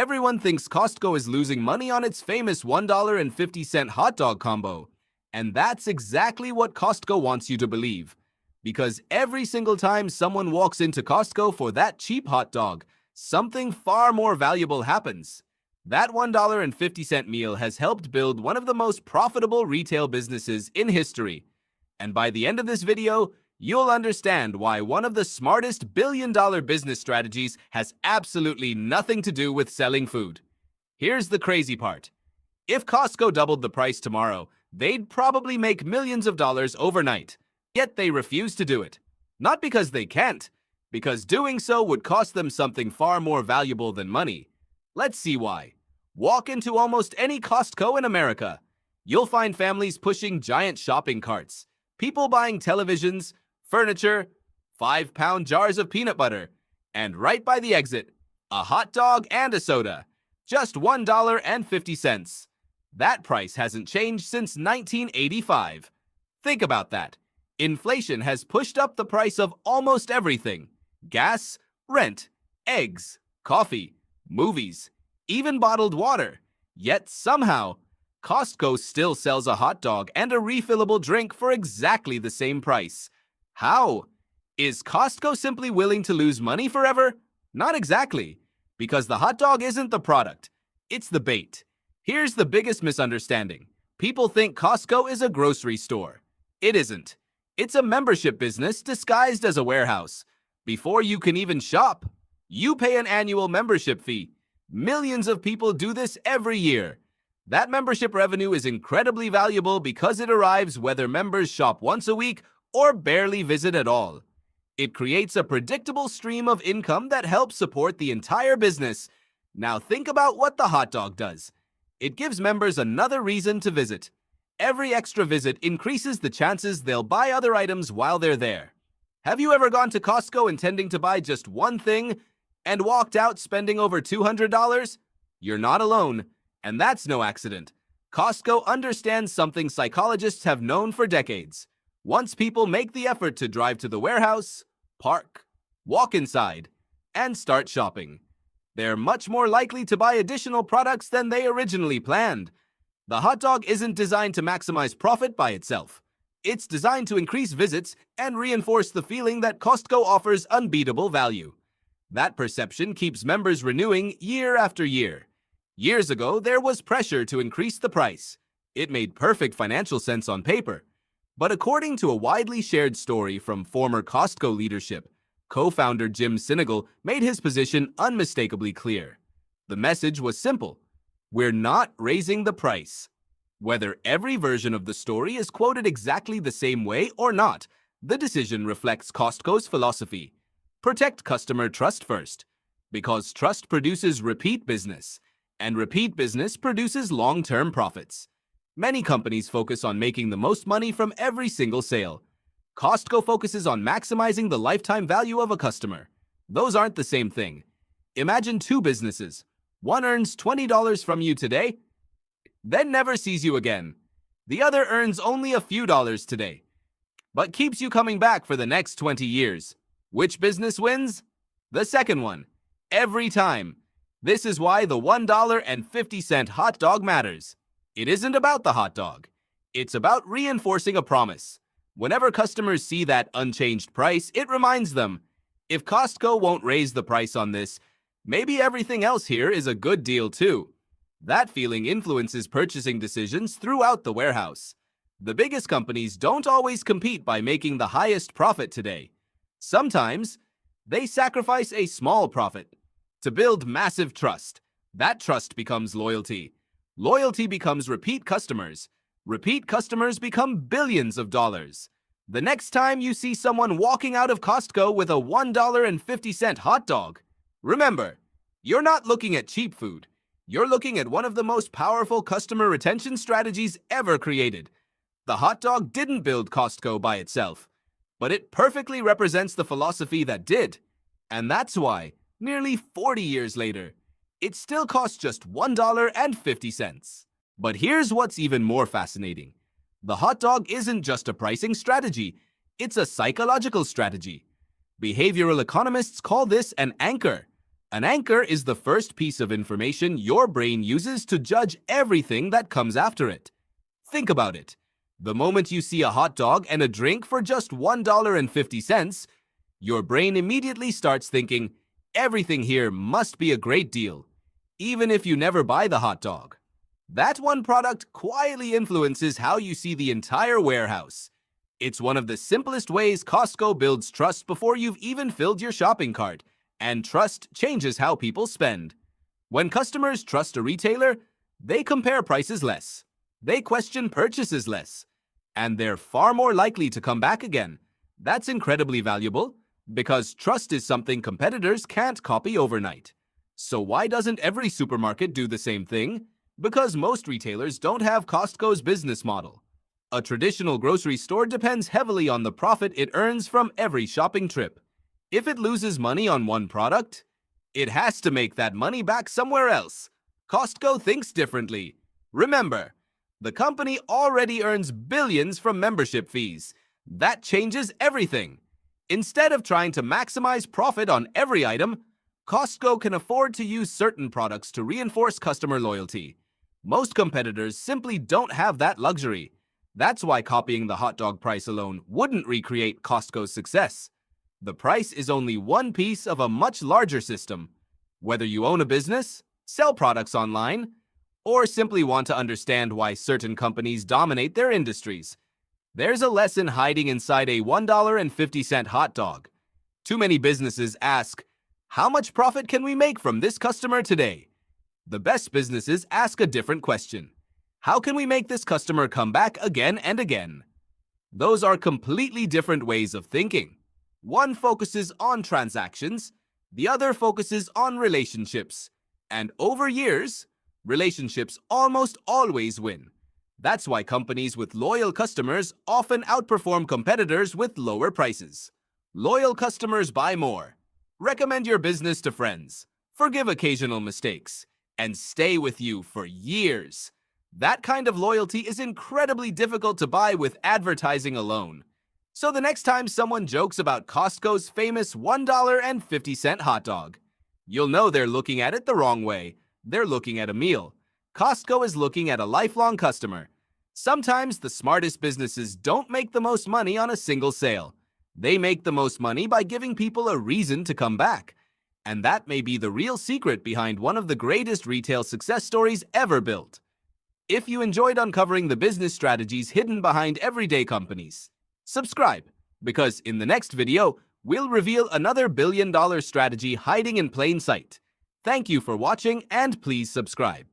Everyone thinks Costco is losing money on its famous $1.50 hot dog combo. And that's exactly what Costco wants you to believe. Because every single time someone walks into Costco for that cheap hot dog, something far more valuable happens. That $1.50 meal has helped build one of the most profitable retail businesses in history. And by the end of this video, you'll understand why one of the smartest billion-dollar business strategies has absolutely nothing to do with selling food. Here's the crazy part. If Costco doubled the price tomorrow, they'd probably make millions of dollars overnight. Yet they refuse to do it. Not because they can't, because doing so would cost them something far more valuable than money. Let's see why. Walk into almost any Costco in America. You'll find families pushing giant shopping carts, people buying televisions, furniture, 5-pound jars of peanut butter, and right by the exit, a hot dog and a soda. Just $1.50. That price hasn't changed since 1985. Think about that. Inflation has pushed up the price of almost everything. Gas, rent, eggs, coffee, movies, even bottled water. Yet somehow, Costco still sells a hot dog and a refillable drink for exactly the same price. How? Is Costco simply willing to lose money forever? Not exactly, because the hot dog isn't the product. It's the bait. Here's the biggest misunderstanding. People think Costco is a grocery store. It isn't. It's a membership business disguised as a warehouse. Before you can even shop, you pay an annual membership fee. Millions of people do this every year. That membership revenue is incredibly valuable because it arrives whether members shop once a week or barely visit at all. It creates a predictable stream of income that helps support the entire business. Now think about what the hot dog does. It gives members another reason to visit. Every extra visit increases the chances they'll buy other items while they're there. Have you ever gone to Costco intending to buy just one thing and walked out spending over $200? You're not alone, and that's no accident. Costco understands something psychologists have known for decades. Once people make the effort to drive to the warehouse, park, walk inside, and start shopping, they're much more likely to buy additional products than they originally planned. The hot dog isn't designed to maximize profit by itself. It's designed to increase visits and reinforce the feeling that Costco offers unbeatable value. That perception keeps members renewing year after year. Years ago, there was pressure to increase the price. It made perfect financial sense on paper. But according to a widely shared story from former Costco leadership, co-founder Jim Sinegal made his position unmistakably clear. The message was simple. We're not raising the price. Whether every version of the story is quoted exactly the same way or not, the decision reflects Costco's philosophy. Protect customer trust first, because trust produces repeat business, and repeat business produces long-term profits. Many companies focus on making the most money from every single sale. Costco focuses on maximizing the lifetime value of a customer. Those aren't the same thing. Imagine two businesses. One earns $20 from you today, then never sees you again. The other earns only a few dollars today, but keeps you coming back for the next 20 years. Which business wins? The second one. Every time. This is why the $1.50 hot dog matters. It isn't about the hot dog. It's about reinforcing a promise. Whenever customers see that unchanged price, it reminds them, if Costco won't raise the price on this, maybe everything else here is a good deal too. That feeling influences purchasing decisions throughout the warehouse. The biggest companies don't always compete by making the highest profit today. Sometimes, they sacrifice a small profit to build massive trust. That trust becomes loyalty. Loyalty becomes repeat customers. Repeat customers become billions of dollars. The next time you see someone walking out of Costco with a $1.50 hot dog, remember, you're not looking at cheap food. You're looking at one of the most powerful customer retention strategies ever created. The hot dog didn't build Costco by itself, but it perfectly represents the philosophy that did. And that's why, nearly 40 years later, it still costs just $1.50. But here's what's even more fascinating. The hot dog isn't just a pricing strategy, it's a psychological strategy. Behavioral economists call this an anchor. An anchor is the first piece of information your brain uses to judge everything that comes after it. Think about it. The moment you see a hot dog and a drink for just $1.50, your brain immediately starts thinking, everything here must be a great deal, even if you never buy the hot dog. That one product quietly influences how you see the entire warehouse. It's one of the simplest ways Costco builds trust before you've even filled your shopping cart, and trust changes how people spend. When customers trust a retailer, they compare prices less, they question purchases less, and they're far more likely to come back again. That's incredibly valuable, because trust is something competitors can't copy overnight. So why doesn't every supermarket do the same thing? Because most retailers don't have Costco's business model. A traditional grocery store depends heavily on the profit it earns from every shopping trip. If it loses money on one product, it has to make that money back somewhere else. Costco thinks differently. Remember, the company already earns billions from membership fees. That changes everything. Instead of trying to maximize profit on every item, Costco can afford to use certain products to reinforce customer loyalty. Most competitors simply don't have that luxury. That's why copying the hot dog price alone wouldn't recreate Costco's success. The price is only one piece of a much larger system. Whether you own a business, sell products online, or simply want to understand why certain companies dominate their industries, there's a lesson hiding inside a $1.50 hot dog. Too many businesses ask, how much profit can we make from this customer today? The best businesses ask a different question. How can we make this customer come back again and again? Those are completely different ways of thinking. One focuses on transactions, the other focuses on relationships. And over years, relationships almost always win. That's why companies with loyal customers often outperform competitors with lower prices. Loyal customers buy more, recommend your business to friends, forgive occasional mistakes, and stay with you for years. That kind of loyalty is incredibly difficult to buy with advertising alone. So the next time someone jokes about Costco's famous $1.50 hot dog, you'll know they're looking at it the wrong way. They're looking at a meal. Costco is looking at a lifelong customer. Sometimes the smartest businesses don't make the most money on a single sale. They make the most money by giving people a reason to come back. And that may be the real secret behind one of the greatest retail success stories ever built. If you enjoyed uncovering the business strategies hidden behind everyday companies, subscribe, because in the next video, we'll reveal another billion-dollar strategy hiding in plain sight. Thank you for watching, and please subscribe.